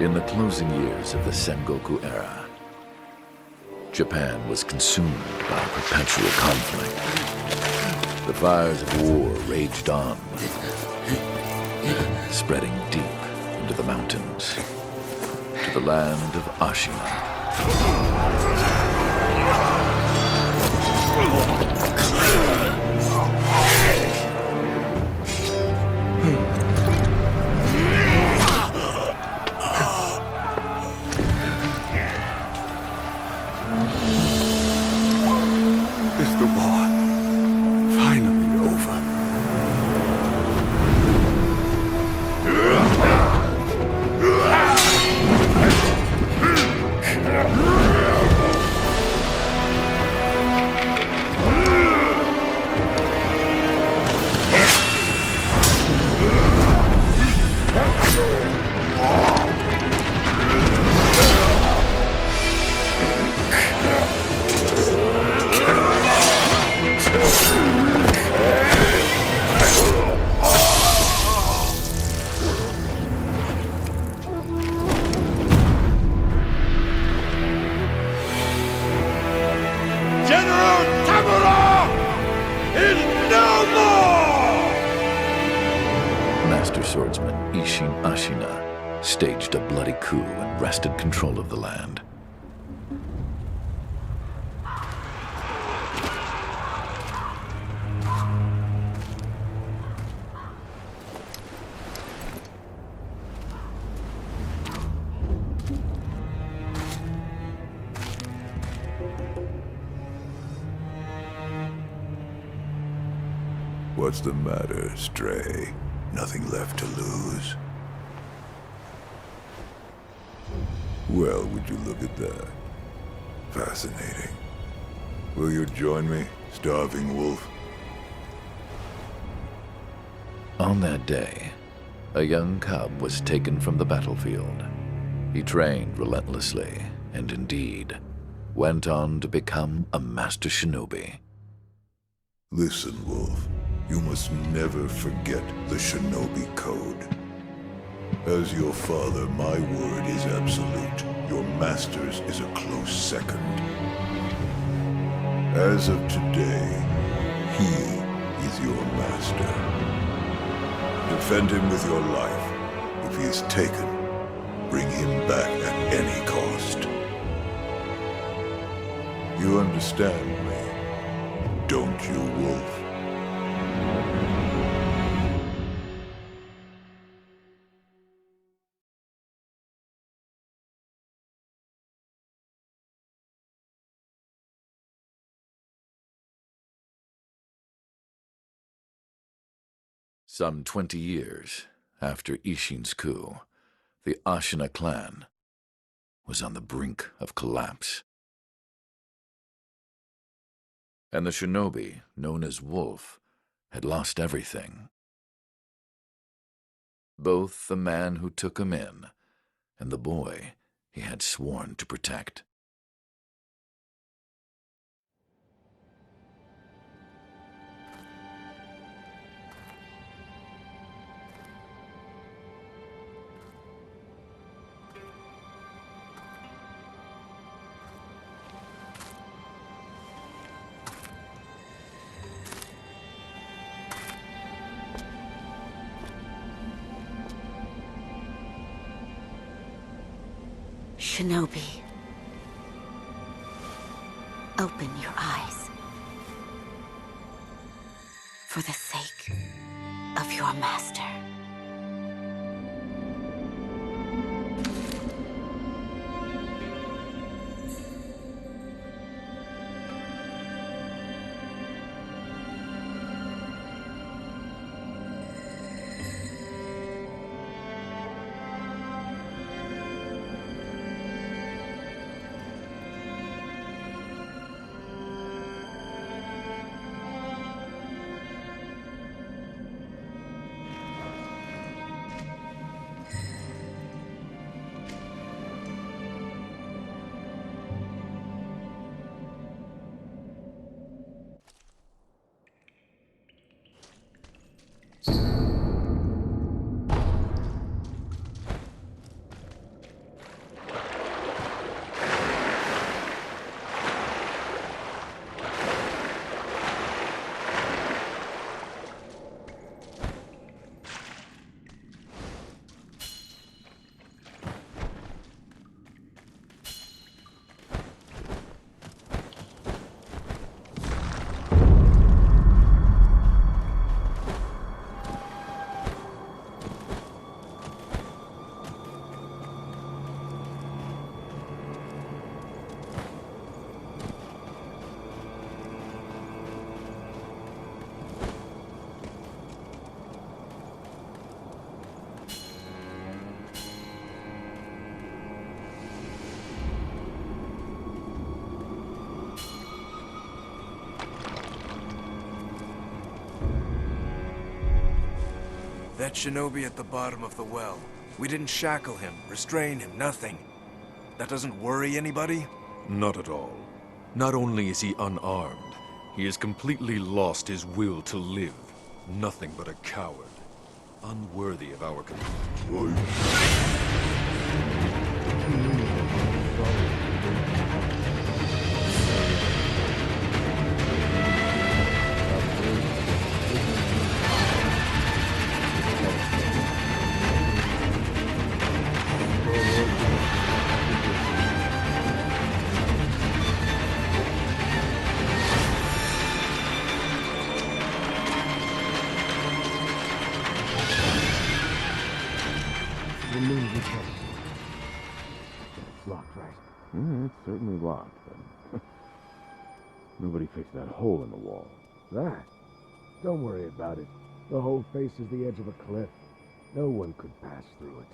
In the closing years of the Sengoku era, Japan was consumed by perpetual conflict. The fires of war raged on, spreading deep into the mountains, to the land of Ashina. Is the war finally over? Master swordsman Isshin Ashina staged a bloody coup and wrested control of the land. What's the matter, Stray? Nothing left to lose? Well, would you look at that? Fascinating. Will you join me, starving wolf? On that day, a young cub was taken from the battlefield. He trained relentlessly, and indeed, went on to become a master shinobi. Listen, Wolf. You must never forget the shinobi code. As your father, my word is absolute. Your master's is a close second. As of today, he is your master. Defend him with your life. If he is taken, bring him back at any cost. You understand me, don't you, Wolf? Some 20 years after Isshin's coup, the Ashina clan was on the brink of collapse. And the shinobi, known as Wolf, had lost everything. Both the man who took him in and the boy he had sworn to protect. Shinobi, open your eyes. For the sake of your master. That shinobi at the bottom of the well. We didn't shackle him, restrain him, nothing. That doesn't worry anybody? Not at all. Not only is he unarmed, he has completely lost his will to live. Nothing but a coward. Unworthy of our command. Locked, right? Yeah, it's certainly locked, but nobody fixed that hole in the wall. That? Don't worry about it. The hole faces the edge of a cliff. No one could pass through it.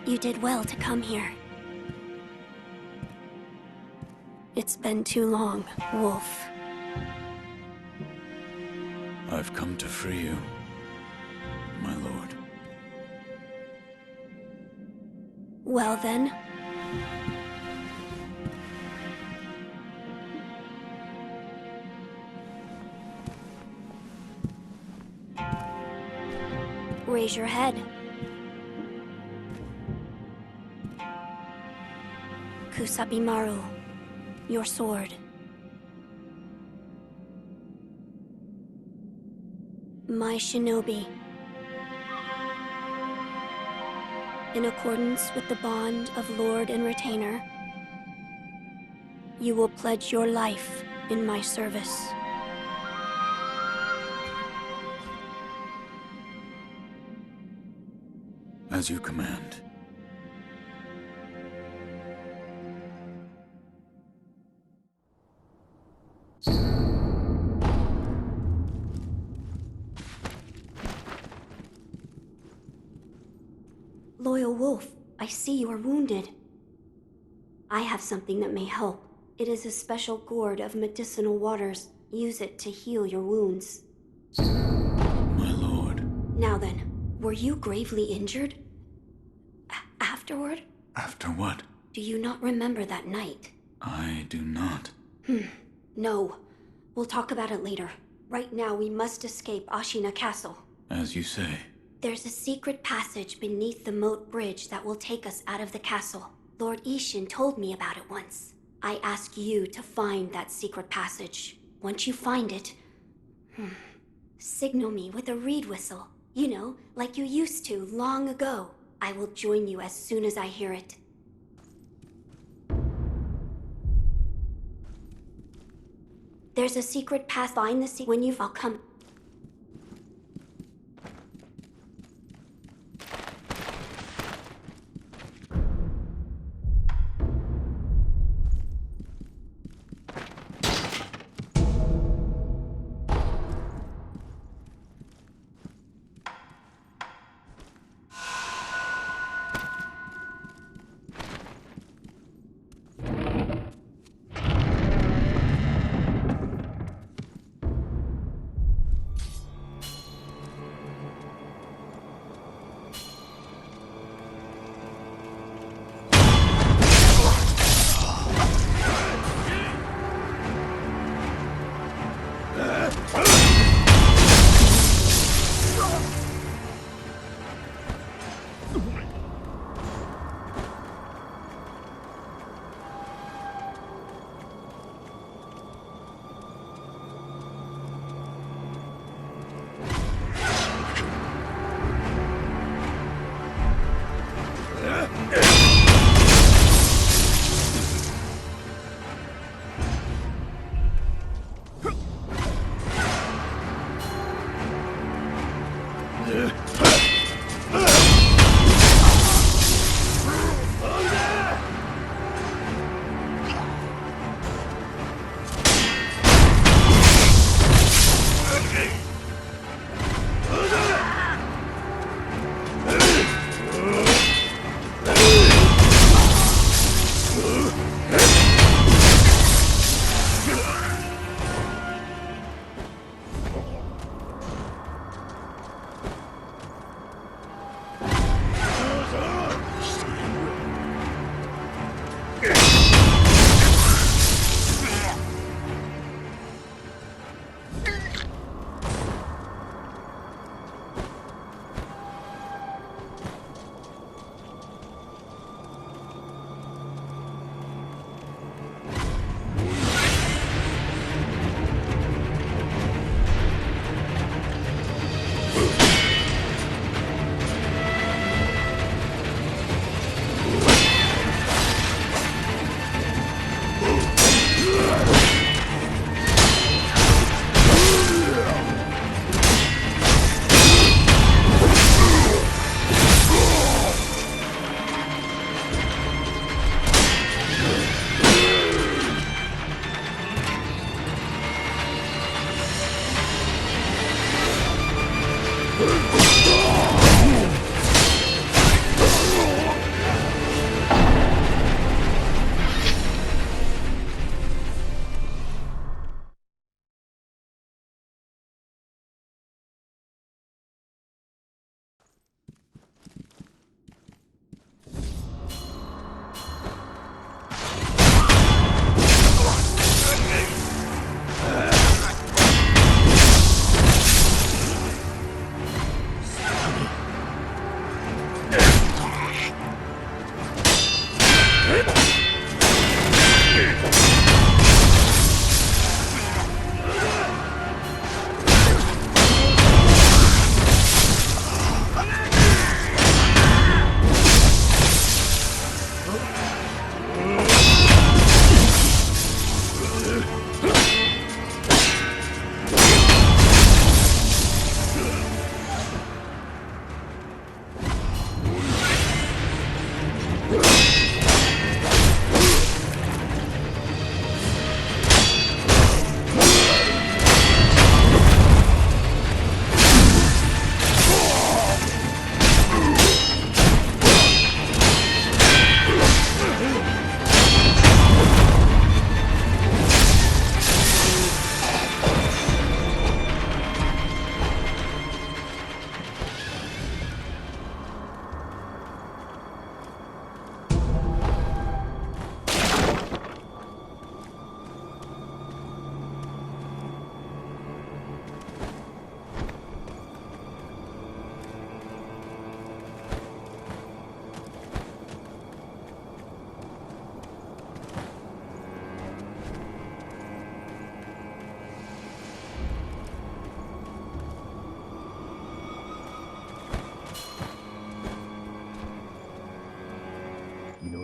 You did well to come here. It's been too long, Wolf. I've come to free you, my lord. Well then. Raise your head. Kusabimaru, your sword. My shinobi. In accordance with the bond of lord and retainer, you will pledge your life in my service. As you command. Loyal Wolf, I see you are wounded. I have something that may help. It is a special gourd of medicinal waters. Use it to heal your wounds. My lord. Now then, were you gravely injured? Afterward? After what? Do you not remember that night? I do not. No. We'll talk about it later. Right now, we must escape Ashina Castle. As you say. There's a secret passage beneath the moat bridge that will take us out of the castle. Lord Ishin told me about it once. I ask you to find that secret passage. Once you find it, signal me with a reed whistle. You know, like you used to long ago. I will join you as soon as I hear it. There's a secret path. Find the when I'll come.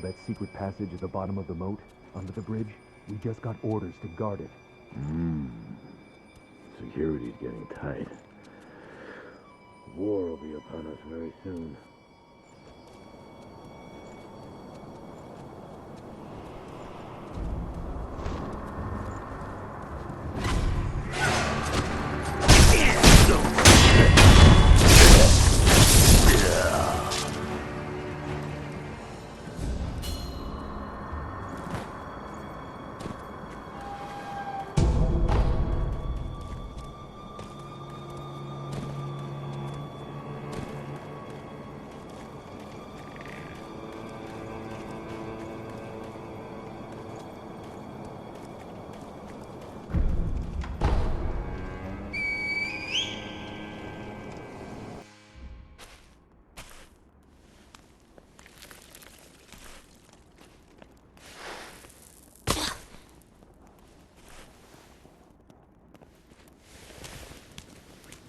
That secret passage at the bottom of the moat, under the bridge? We just got orders to guard it. Security's getting tight. War will be upon us very soon.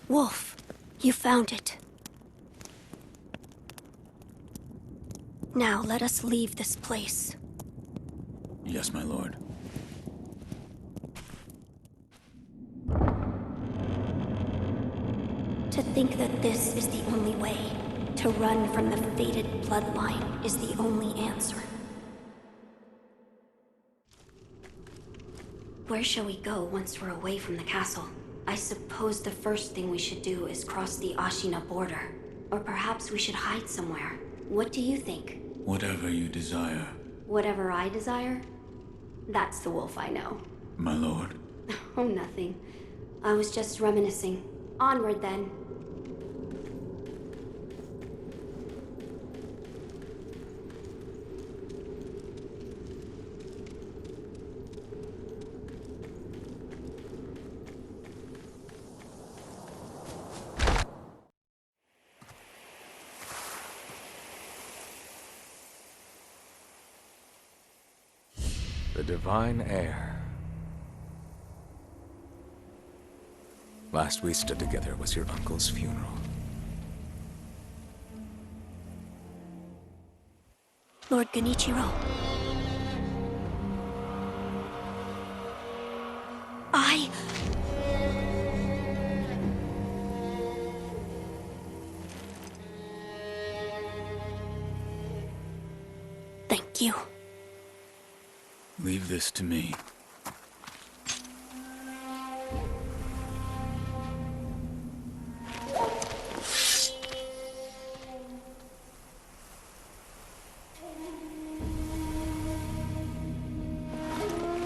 Wolf, you found it. Now let us leave this place. Yes, my lord. To think that this is the only way, to run from the fated bloodline, is the only answer. Where shall we go once we're away from the castle? I suppose the first thing we should do is cross the Ashina border. Or perhaps we should hide somewhere. What do you think? Whatever you desire, Whatever I desire? That's the wolf I know. my lord. Oh, nothing. I was just reminiscing. Onward, then. The divine heir. Last we stood together was your uncle's funeral. Lord Genichiro. Thank you. Leave this to me.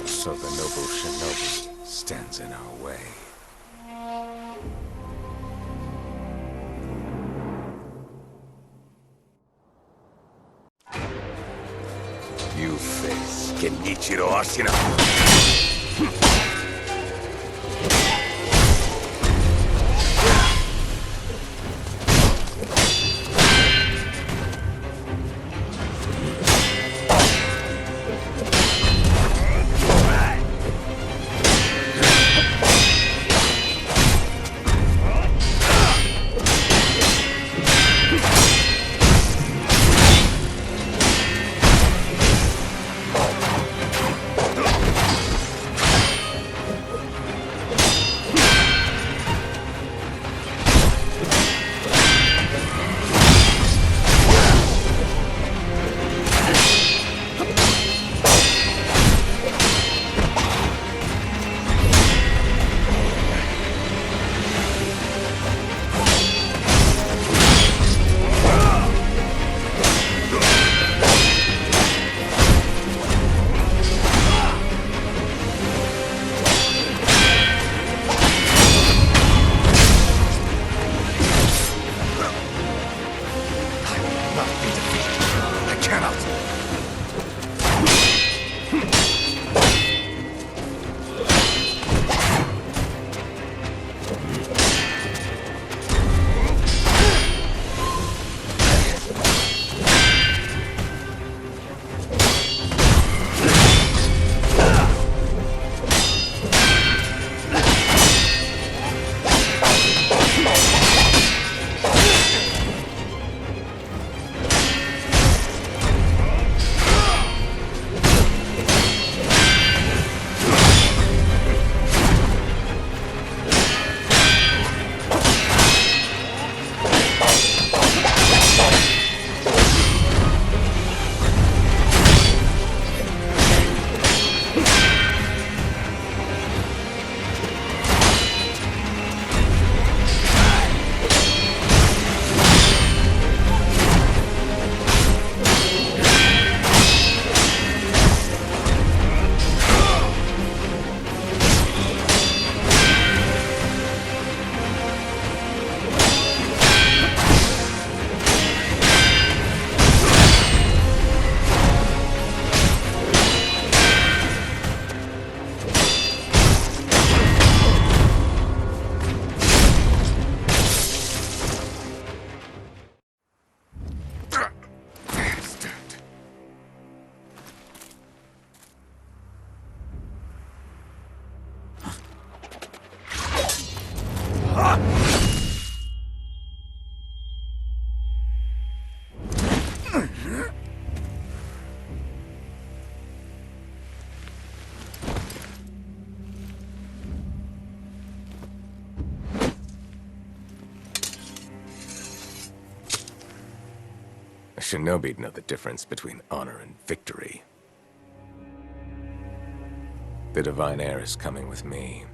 So the noble shinobi stands in our way. You face Genichiro Ashina. A shinobi'd know the difference between honor and victory. The divine heir is coming with me.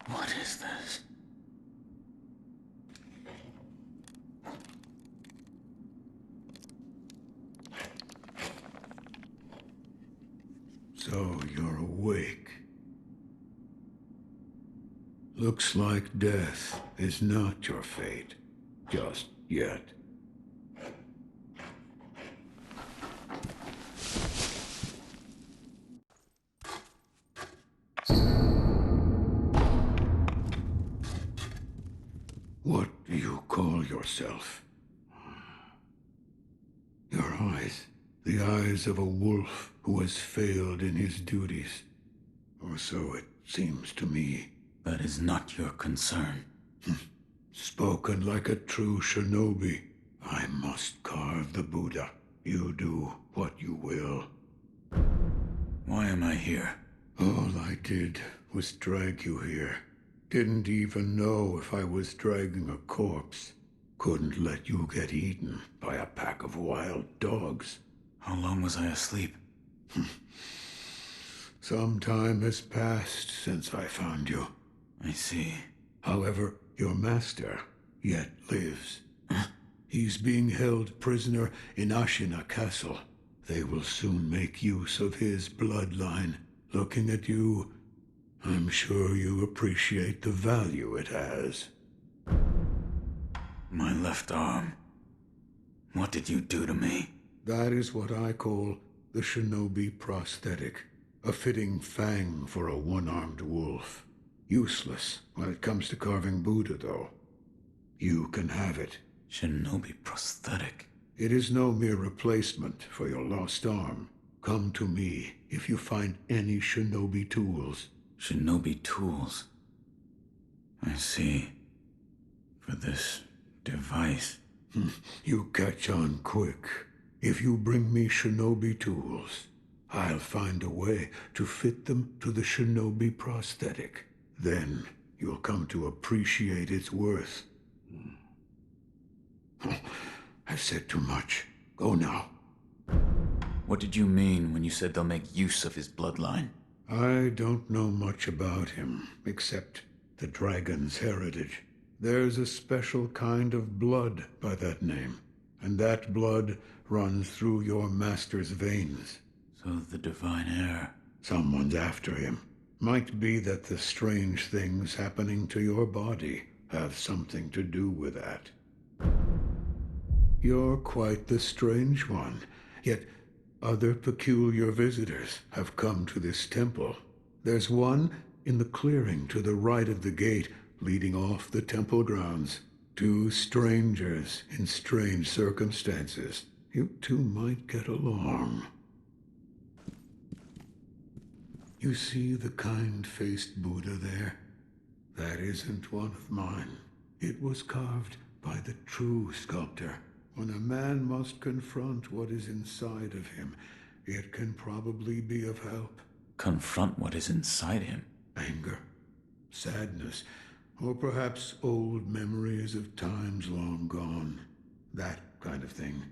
What is this? So you're awake. Looks like death is not your fate. Just yet. What do you call yourself? Your eyes. The eyes of a wolf who has failed in his duties. Or so it seems to me. That is not your concern. Spoken like a true shinobi. I must carve the Buddha. You do what you will. Why am I here? All I did was drag you here. Didn't even know if I was dragging a corpse. Couldn't let you get eaten by a pack of wild dogs. How long was I asleep? Some time has passed since I found you. I see. However, your master yet lives. He's being held prisoner in Ashina Castle. They will soon make use of his bloodline. Looking at you, I'm sure you appreciate the value it has. My left arm. What did you do to me? That is what I call the shinobi prosthetic. A fitting fang for a one-armed wolf. Useless when it comes to carving Buddha, though. You can have it. Shinobi prosthetic. It is no mere replacement for your lost arm. Come to me if you find any shinobi tools. Shinobi tools. I see. For this device. You catch on quick. If you bring me shinobi tools, I'll find a way to fit them to the shinobi prosthetic. Then you'll come to appreciate its worth. I've said too much. Go now. What did you mean when you said they'll make use of his bloodline? I don't know much about him, except the dragon's heritage. There's a special kind of blood by that name, and that blood runs through your master's veins. So the divine heir. Someone's after him. Might be that the strange things happening to your body have something to do with that. You're quite the strange one, yet other peculiar visitors have come to this temple. There's one in the clearing to the right of the gate leading off the temple grounds. Two strangers in strange circumstances. You two might get along. You see the kind-faced Buddha there? That isn't one of mine. It was carved by the true sculptor. When a man must confront what is inside of him, it can probably be of help. Confront what is inside him? Anger, sadness, or perhaps old memories of times long gone. That kind of thing.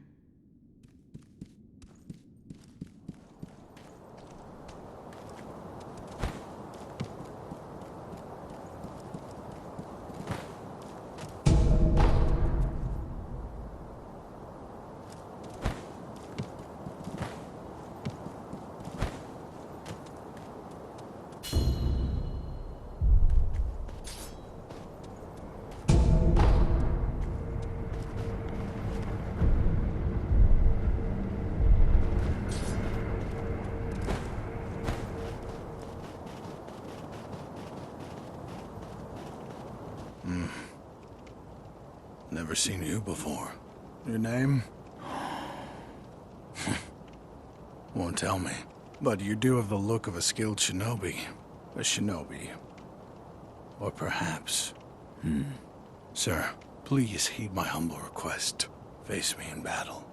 Never seen you before. Your name? Won't tell me. But you do have the look of a skilled shinobi. A shinobi. Or perhaps... Sir, please heed my humble request. Face me in battle.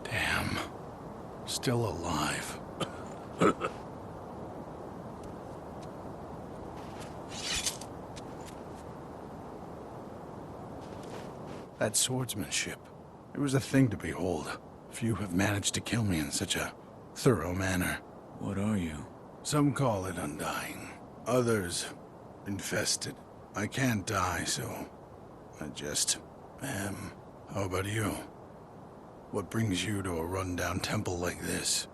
Damn. Still alive. That swordsmanship. It was a thing to behold. Few have managed to kill me in such a thorough manner. What are you? Some call it undying. Others, infested. I can't die, so I just am. How about you? What brings you to a rundown temple like this?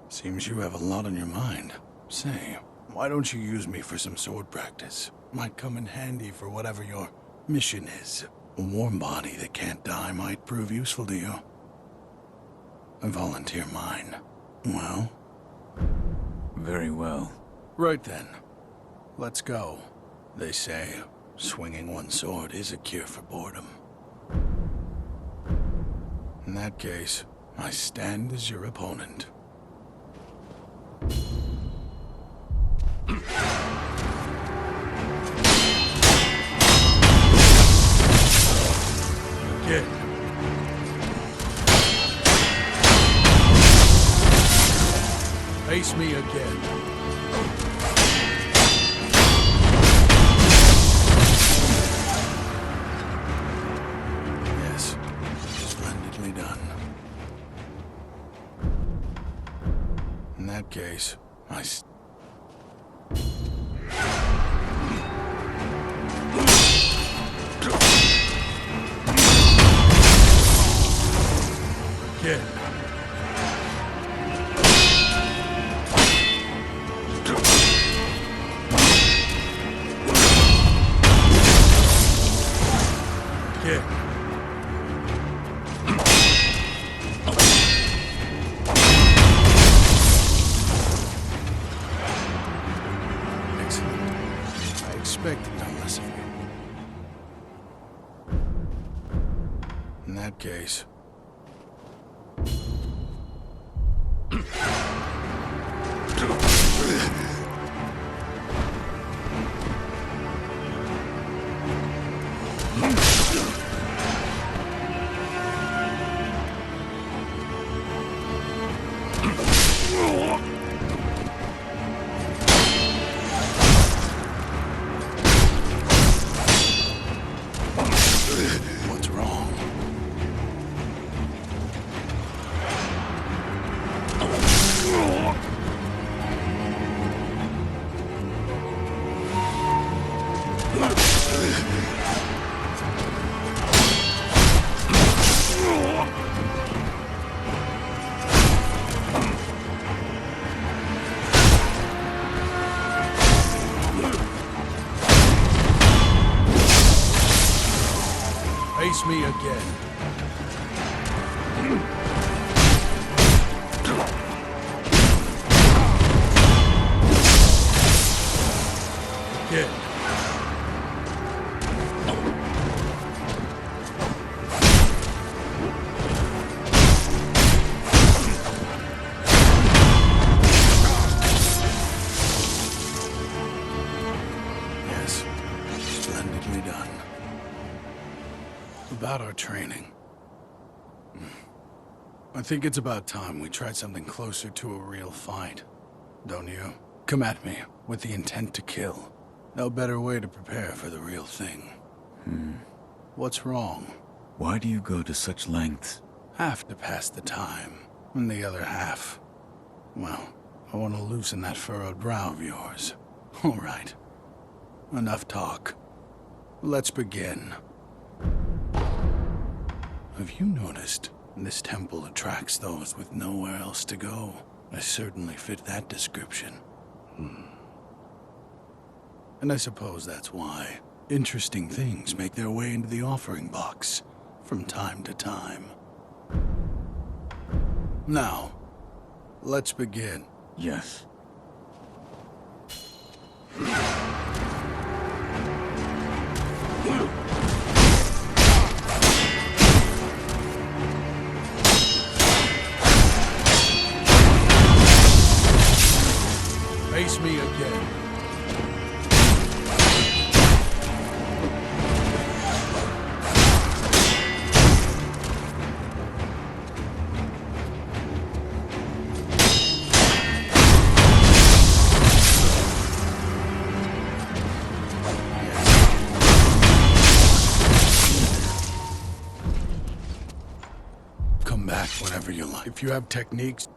Seems you have a lot on your mind. Say, why don't you use me for some sword practice? Might come in handy for whatever your mission is. A warm body that can't die might prove useful to you. I volunteer mine. Well? Very well. Right then. Let's go. They say swinging one sword is a cure for boredom. In that case, I stand as your opponent. Again. Face me again. Yes, splendidly done. In that case, Again. Again. Excellent. I expected no less of you. In that case... What's wrong? Face me again. Again. Yes, splendidly done. About our training. I think it's about time we tried something closer to a real fight. Don't you? Come at me with the intent to kill. No better way to prepare for the real thing. What's wrong? Why do you go to such lengths? Half to pass the time, and the other half... well, I want to loosen that furrowed brow of yours. All right. Enough talk. Let's begin. Have you noticed this temple attracts those with nowhere else to go? I certainly fit that description. And I suppose that's why, Interesting things make their way into the offering box from time to time. Now, let's begin. Yes. Face me again. Come back whenever you like. If you have techniques,